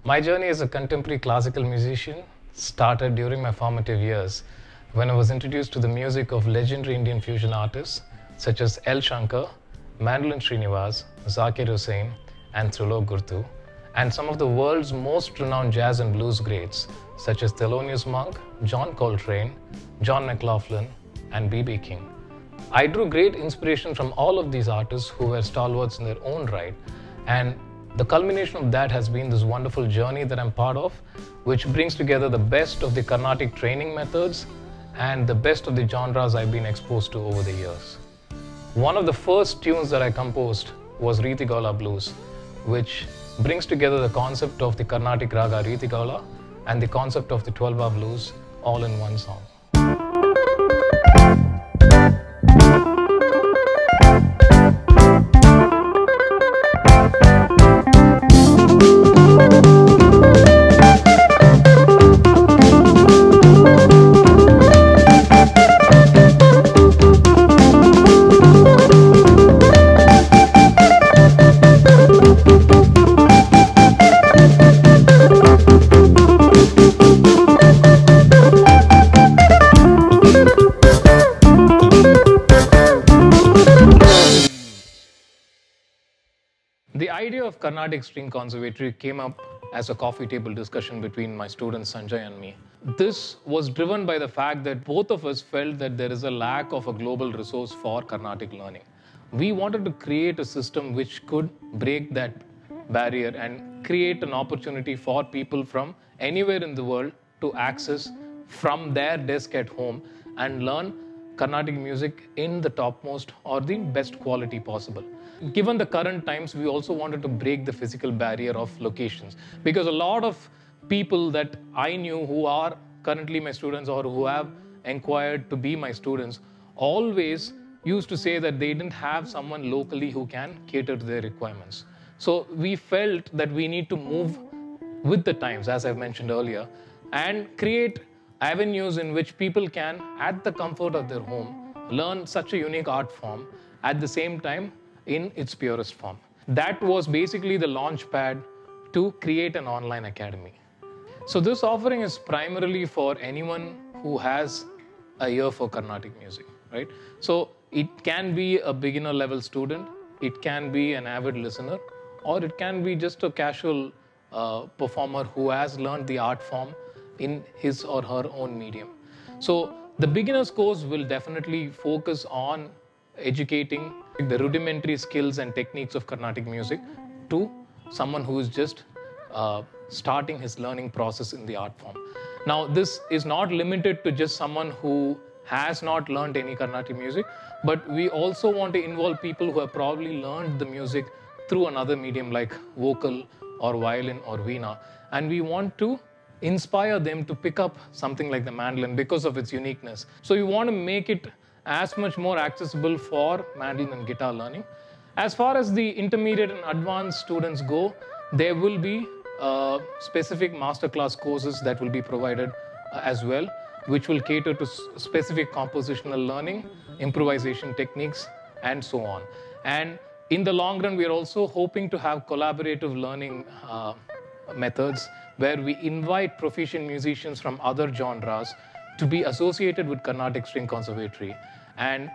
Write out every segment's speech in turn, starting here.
My journey as a contemporary classical musician started during my formative years when I was introduced to the music of legendary Indian fusion artists such as L. Shankar, Mandolin Srinivas, Zakir Hussain, and Trilok Gurtu, and some of the world's most renowned jazz and blues greats such as Thelonious Monk, John Coltrane, John McLaughlin, and B.B. King. I drew great inspiration from all of these artists who were stalwarts in their own right, and the culmination of that has been this wonderful journey that I'm part of, which brings together the best of the Carnatic training methods and the best of the genres I've been exposed to over the years. One of the first tunes that I composed was Riti Gaula Blues, which brings together the concept of the Carnatic raga Riti Gaula and the concept of the 12-bar blues all in one song. The idea of Carnatic String Conservatory came up as a coffee table discussion between my students Sanjay and me. This was driven by the fact that both of us felt that there is a lack of a global resource for Carnatic learning. We wanted to create a system which could break that barrier and create an opportunity for people from anywhere in the world to access from their desk at home and learn Carnatic music in the topmost or the best quality possible. Given the current times, we also wanted to break the physical barrier of locations, because a lot of people that I knew who are currently my students or who have inquired to be my students always used to say that they didn't have someone locally who can cater to their requirements. So we felt that we need to move with the times, as I've mentioned earlier, and create avenues in which people can, at the comfort of their home, learn such a unique art form at the same time in its purest form. That was basically the launch pad to create an online academy. So this offering is primarily for anyone who has a ear for Carnatic music, right? So it can be a beginner level student, it can be an avid listener, or it can be just a casual performer who has learned the art form in his or her own medium. So the beginner's course will definitely focus on educating the rudimentary skills and techniques of Carnatic music to someone who is just starting his learning process in the art form. Now, this is not limited to just someone who has not learned any Carnatic music, but we also want to involve people who have probably learned the music through another medium like vocal or violin or veena, and we want to inspire them to pick up something like the mandolin because of its uniqueness. So we want to make it as much more accessible for mandolin and guitar learning. As far as the intermediate and advanced students go, there will be specific masterclass courses that will be provided as well, which will cater to specific compositional learning, improvisation techniques, and so on. And in the long run, we are also hoping to have collaborative learning methods where we invite proficient musicians from other genres to be associated with Carnatic String Conservatory and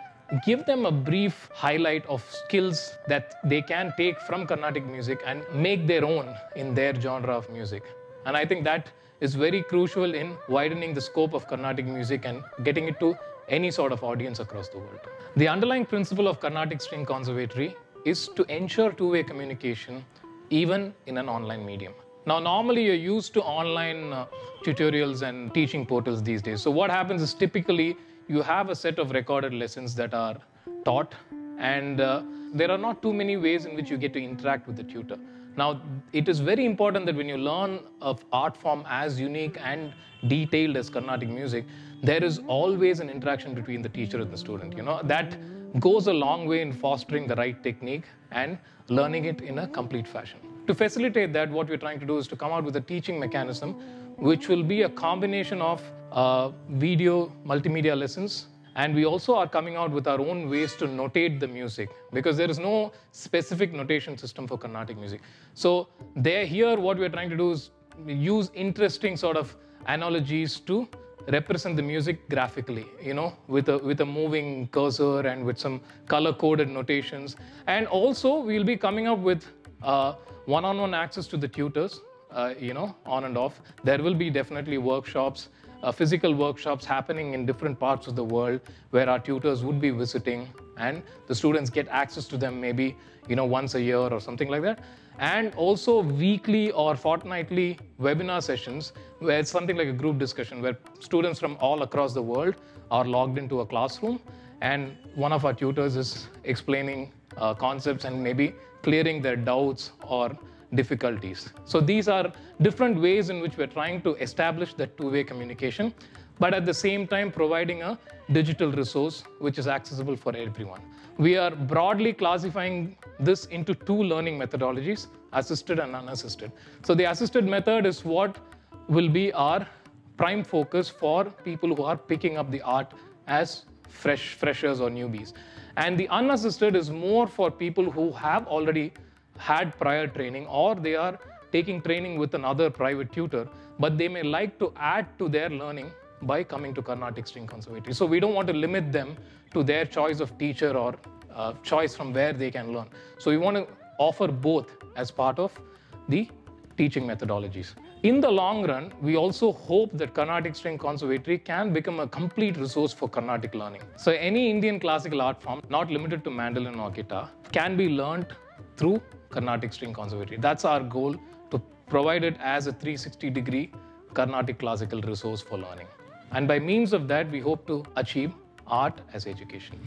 give them a brief highlight of skills that they can take from Carnatic music and make their own in their genre of music. And I think that is very crucial in widening the scope of Carnatic music and getting it to any sort of audience across the world. The underlying principle of Carnatic String Conservatory is to ensure two-way communication even in an online medium. Now, normally you're used to online tutorials and teaching portals these days. So what happens is typically you have a set of recorded lessons that are taught, and there are not too many ways in which you get to interact with the tutor. Now, it is very important that when you learn an art form as unique and detailed as Carnatic music, there is always an interaction between the teacher and the student. You know, that goes a long way in fostering the right technique and learning it in a complete fashion. To facilitate that, what we're trying to do is to come out with a teaching mechanism which will be a combination of video multimedia lessons, and we also are coming out with our own ways to notate the music, because there is no specific notation system for Carnatic music. So here what we're trying to do is use interesting sort of analogies to represent the music graphically, with a moving cursor and with some color-coded notations. And also, we'll be coming up with one-on-one access to the tutors, on and off. There will be definitely workshops, physical workshops happening in different parts of the world where our tutors would be visiting, and the students get access to them maybe, once a year or something like that. And also weekly or fortnightly webinar sessions where it's something like a group discussion where students from all across the world are logged into a classroom, and one of our tutors is explaining concepts and maybe clearing their doubts or difficulties. So these are different ways in which we're trying to establish that two-way communication, but at the same time providing a digital resource which is accessible for everyone. We are broadly classifying this into two learning methodologies, assisted and unassisted. So the assisted method is what will be our prime focus for people who are picking up the art as freshers or newbies. And the unassisted is more for people who have already had prior training, or they are taking training with another private tutor, but they may like to add to their learning by coming to Carnatic String Conservatory. So we don't want to limit them to their choice of teacher or choice from where they can learn. So we want to offer both as part of the teaching methodologies. In the long run, we also hope that Carnatic String Conservatory can become a complete resource for Carnatic learning. So any Indian classical art form, not limited to mandolin or guitar, can be learned through Carnatic String Conservatory. That's our goal, to provide it as a 360-degree Carnatic classical resource for learning. And by means of that, we hope to achieve art as education.